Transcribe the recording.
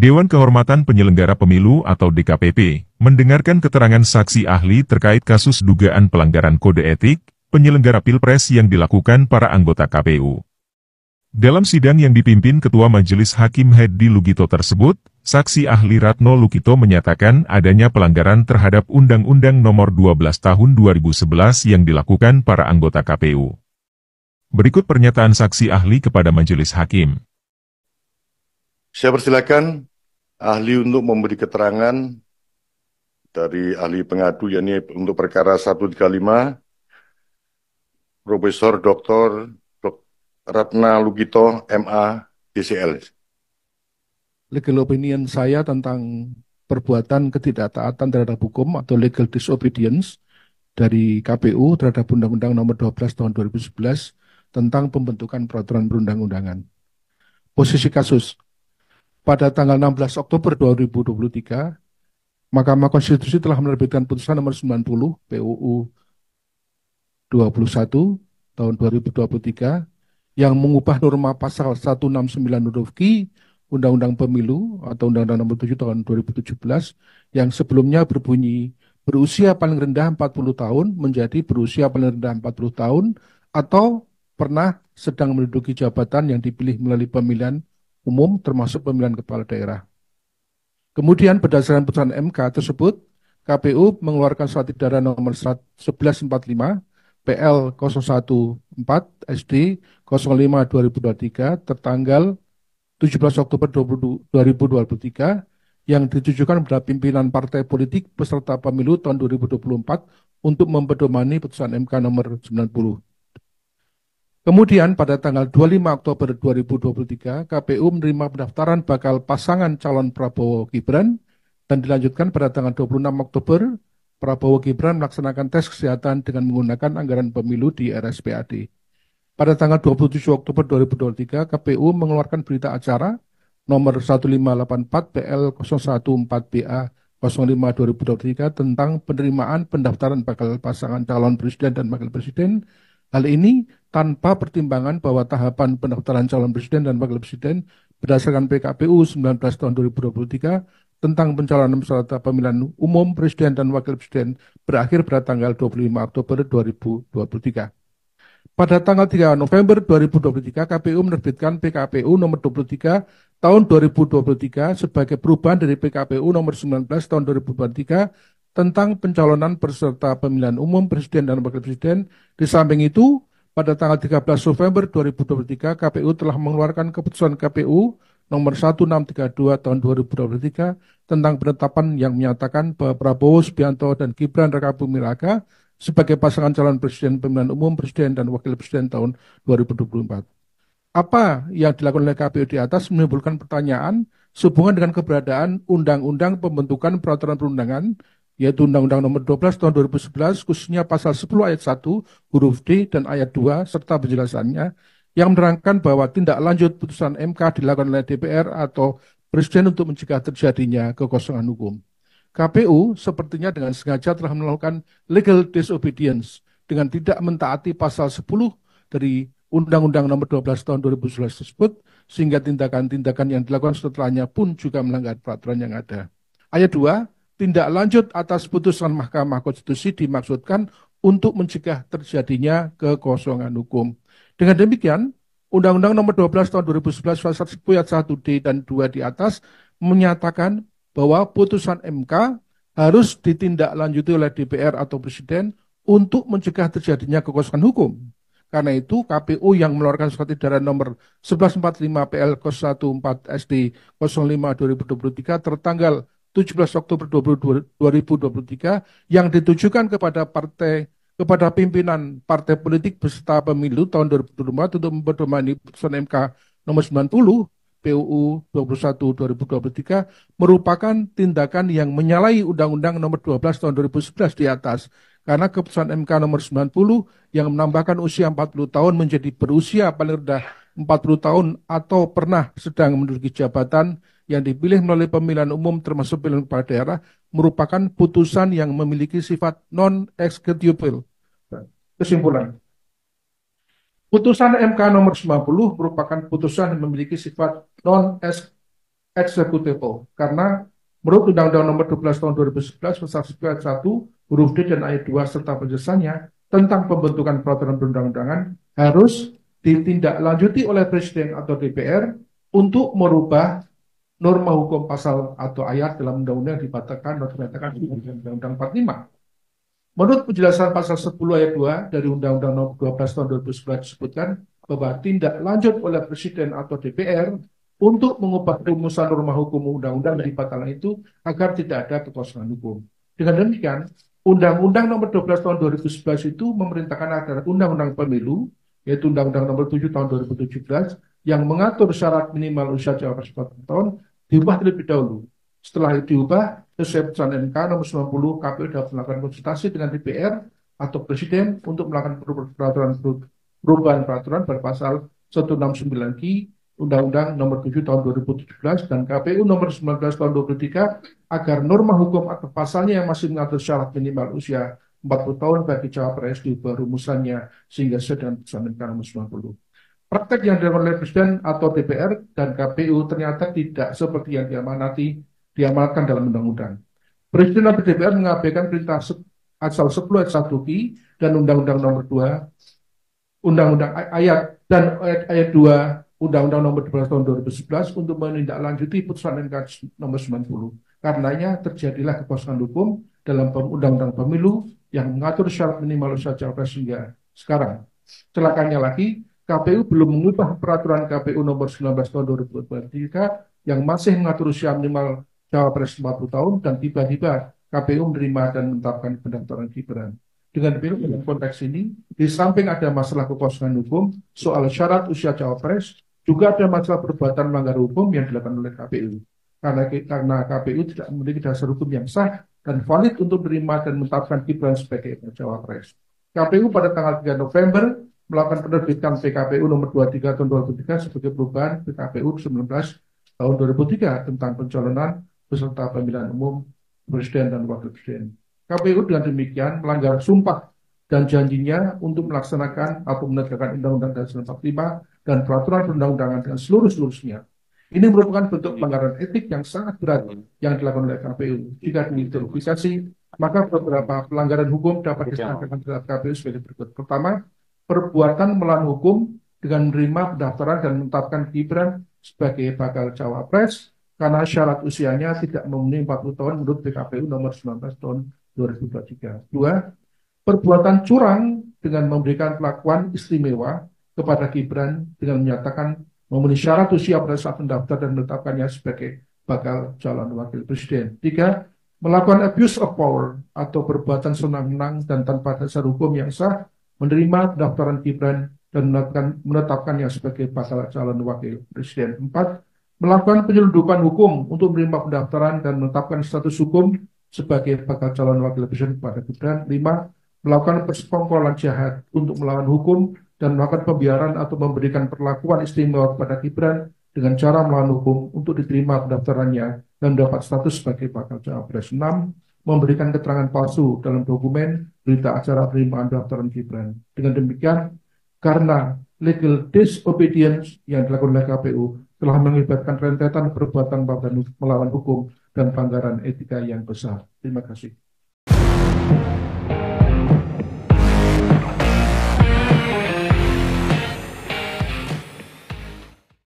Dewan Kehormatan Penyelenggara Pemilu atau DKPP mendengarkan keterangan saksi ahli terkait kasus dugaan pelanggaran kode etik penyelenggara Pilpres yang dilakukan para anggota KPU. Dalam sidang yang dipimpin Ketua Majelis Hakim Hedi Lugito tersebut, saksi ahli Ratno Lukito menyatakan adanya pelanggaran terhadap Undang-Undang Nomor 12 Tahun 2011 yang dilakukan para anggota KPU. Berikut pernyataan saksi ahli kepada Majelis Hakim. Saya persilakan ahli untuk memberi keterangan dari ahli pengadu, yakni untuk perkara 135, Profesor Dr. Ratna Lugito, MA, DCL. Legal opinion saya tentang perbuatan ketidaktaatan terhadap hukum atau legal disobedience dari KPU terhadap Undang-Undang Nomor 12 Tahun 2011 tentang pembentukan peraturan perundang-undangan. Posisi kasus. Pada tanggal 16 Oktober 2023, Mahkamah Konstitusi telah menerbitkan putusan nomor 90 PUU 21 tahun 2023 yang mengubah norma pasal 169 huruf Q Undang-Undang Pemilu atau Undang-Undang Nomor 7 tahun 2017 yang sebelumnya berbunyi berusia paling rendah 40 tahun menjadi berusia paling rendah 40 tahun atau pernah sedang menduduki jabatan yang dipilih melalui pemilihan umum termasuk pemilihan kepala daerah. Kemudian berdasarkan putusan MK tersebut, KPU mengeluarkan surat edaran nomor 1145 PL 014 SD 05 2023 tertanggal 17 Oktober 2023 yang ditujukan kepada pimpinan partai politik peserta pemilu tahun 2024 untuk mempedomani putusan MK nomor 90. Kemudian pada tanggal 25 Oktober 2023, KPU menerima pendaftaran bakal pasangan calon Prabowo Gibran dan dilanjutkan pada tanggal 26 Oktober, Prabowo Gibran melaksanakan tes kesehatan dengan menggunakan anggaran pemilu di RSPAD. Pada tanggal 27 Oktober 2023, KPU mengeluarkan berita acara nomor 1584 PL 014 BA 05 2023 tentang penerimaan pendaftaran bakal pasangan calon presiden dan wakil presiden. Hal ini tanpa pertimbangan bahwa tahapan pendaftaran calon presiden dan wakil presiden berdasarkan PKPU 19 tahun 2023 tentang pencalonan peserta pemilihan umum presiden dan wakil presiden berakhir pada tanggal 25 Oktober 2023. Pada tanggal 3 November 2023, KPU menerbitkan PKPU nomor 23 tahun 2023 sebagai perubahan dari PKPU nomor 19 tahun 2023 tentang pencalonan peserta pemilihan umum presiden dan wakil presiden. Di samping itu, pada tanggal 13 November 2023, KPU telah mengeluarkan keputusan KPU nomor 1632 tahun 2023 tentang penetapan yang menyatakan bahwa Prabowo Subianto dan Gibran Rakabuming Raka sebagai pasangan calon presiden pemilihan umum presiden dan wakil presiden tahun 2024. Apa yang dilakukan oleh KPU di atas menimbulkan pertanyaan sehubungan dengan keberadaan Undang-Undang Pembentukan Peraturan Perundangan, yaitu Undang-Undang Nomor 12 Tahun 2011, khususnya Pasal 10 Ayat 1, huruf D dan Ayat 2, serta penjelasannya, yang menerangkan bahwa tindak lanjut putusan MK dilakukan oleh DPR atau Presiden untuk mencegah terjadinya kekosongan hukum. KPU sepertinya dengan sengaja telah melakukan legal disobedience dengan tidak mentaati pasal 10 dari Undang-Undang Nomor 12 Tahun 2011 tersebut, sehingga tindakan-tindakan yang dilakukan setelahnya pun juga melanggar peraturan yang ada. Ayat 2, tindak lanjut atas putusan Mahkamah Konstitusi dimaksudkan untuk mencegah terjadinya kekosongan hukum. Dengan demikian, Undang-Undang Nomor 12 Tahun 2011 pasal 10 ayat 1D dan 2 di atas menyatakan bahwa putusan MK harus ditindaklanjuti oleh DPR atau Presiden untuk mencegah terjadinya kekosongan hukum. Karena itu, KPU yang mengeluarkan surat edaran nomor 1145 PL 014 SD 05 2023 tertanggal 17 Oktober 2023 yang ditujukan kepada pimpinan partai politik beserta pemilu tahun 2024 untuk mempedomani putusan MK nomor 90 PUU 21 2023 merupakan tindakan yang menyalahi Undang-Undang Nomor 12 Tahun 2011 di atas, karena keputusan MK Nomor 90 yang menambahkan usia 40 tahun menjadi berusia paling rendah 40 tahun atau pernah sedang menduduki jabatan yang dipilih melalui pemilihan umum termasuk pemilihan kepala daerah merupakan putusan yang memiliki sifat non-executable. Kesimpulan. Putusan MK nomor 90 merupakan putusan yang memiliki sifat eksekutable. Karena menurut Undang-Undang Nomor 12 Tahun 2011 pasal 1 ayat 1 huruf D dan ayat 2 serta penjelasannya tentang pembentukan peraturan perundang-undangan harus ditindaklanjuti oleh Presiden atau DPR untuk merubah norma hukum pasal atau ayat dalam undang-undang yang dibatalkan atau dinyatakan di Undang-Undang 45. Menurut penjelasan pasal 10 ayat 2 dari Undang-Undang Nomor 12 Tahun 2011 disebutkan bahwa tindak lanjut oleh Presiden atau DPR untuk mengubah rumusan norma hukum undang-undang dari batalan itu agar tidak ada kekosongan hukum. Dengan demikian, Undang-Undang Nomor 12 Tahun 2011 itu memerintahkan agar Undang-Undang Pemilu, yaitu Undang-Undang Nomor 7 Tahun 2017, yang mengatur syarat minimal usia cawapres 40 tahun, diubah terlebih dahulu. Setelah diubah, sesuai putusan MK nomor 90, KPU dapat melakukan konsultasi dengan DPR atau Presiden untuk melakukan perubahan peraturan berpasal 169 Ki Undang-Undang Nomor 7 Tahun 2017 dan KPU Nomor 19 Tahun 2023 agar norma hukum atau pasalnya yang masih mengatur syarat minimal usia 40 tahun bagi cawapres diubah rumusannya sehingga sesuai dengan putusan MK nomor 90. Praktek yang dilakukan oleh Presiden atau DPR dan KPU ternyata tidak seperti yang diamanatkan dalam undang-undang. Presiden atau DPR mengabaikan perintah asal 10 ayat 1 Ki dan Undang-Undang Nomor 2 Undang-Undang ayat 2 Undang-Undang Nomor 12 Tahun 2011 untuk menindaklanjuti putusan MK Nomor 90. Karenanya terjadilah kekosongan hukum dalam Undang-Undang Pemilu yang mengatur syarat minimal usia cawapres hingga sekarang. Celakanya lagi, KPU belum mengubah peraturan KPU Nomor 19 Tahun 2023 yang masih mengatur usia minimal cawapres 40 tahun dan tiba-tiba KPU menerima dan menetapkan pendaftaran Gibran. Dengan demikian dalam konteks ini, di samping ada masalah kekosongan hukum soal syarat usia cawapres, juga ada masalah perbuatan melanggar hukum yang dilakukan oleh KPU. Karena KPU tidak memiliki dasar hukum yang sah dan valid untuk menerima dan menetapkan Gibran sebagai cawapres. KPU pada tanggal 3 November melakukan penerbitan PKPU nomor 23 tahun 2003 sebagai perubahan PKPU 19 tahun 2003 tentang pencalonan peserta pemilihan umum Presiden dan Wakil Presiden. KPU dengan demikian melanggar sumpah dan janjinya untuk melaksanakan atau menegakkan Undang-Undang Dasar 45 dan peraturan perundang-undangan dengan seluruhnya. Ini merupakan bentuk pelanggaran etik yang sangat berat yang dilakukan oleh KPU. Jika diidentifikasi, maka beberapa pelanggaran hukum dapat disangkakan terhadap KPU sebagai berikut. Pertama, perbuatan melawan hukum dengan menerima pendaftaran dan menetapkan Gibran sebagai bakal cawapres karena syarat usianya tidak memenuhi 40 tahun menurut PKPU nomor 19 tahun 2023. Dua, perbuatan curang dengan memberikan perlakuan istimewa kepada Gibran dengan menyatakan memenuhi syarat usia pada saat mendaftar dan menetapkannya sebagai bakal calon wakil presiden. Tiga, melakukan abuse of power atau perbuatan senang-senang dan tanpa dasar hukum yang sah menerima pendaftaran Gibran dan menetapkannya sebagai bakal calon wakil presiden. Empat, melakukan penyelundupan hukum untuk menerima pendaftaran dan menetapkan status hukum sebagai bakal calon wakil presiden kepada Gibran. Lima, melakukan persekongkolan jahat untuk melawan hukum dan melakukan pembiaran atau memberikan perlakuan istimewa kepada Gibran dengan cara melawan hukum untuk diterima pendaftarannya dan mendapat status sebagai bakal cawapres. 6. Memberikan keterangan palsu dalam dokumen berita acara penerimaan pendaftaran Gibran. Dengan demikian, karena legal disobedience yang dilakukan oleh KPU telah mengakibatkan rentetan perbuatan melawan hukum dan pelanggaran etika yang besar. Terima kasih.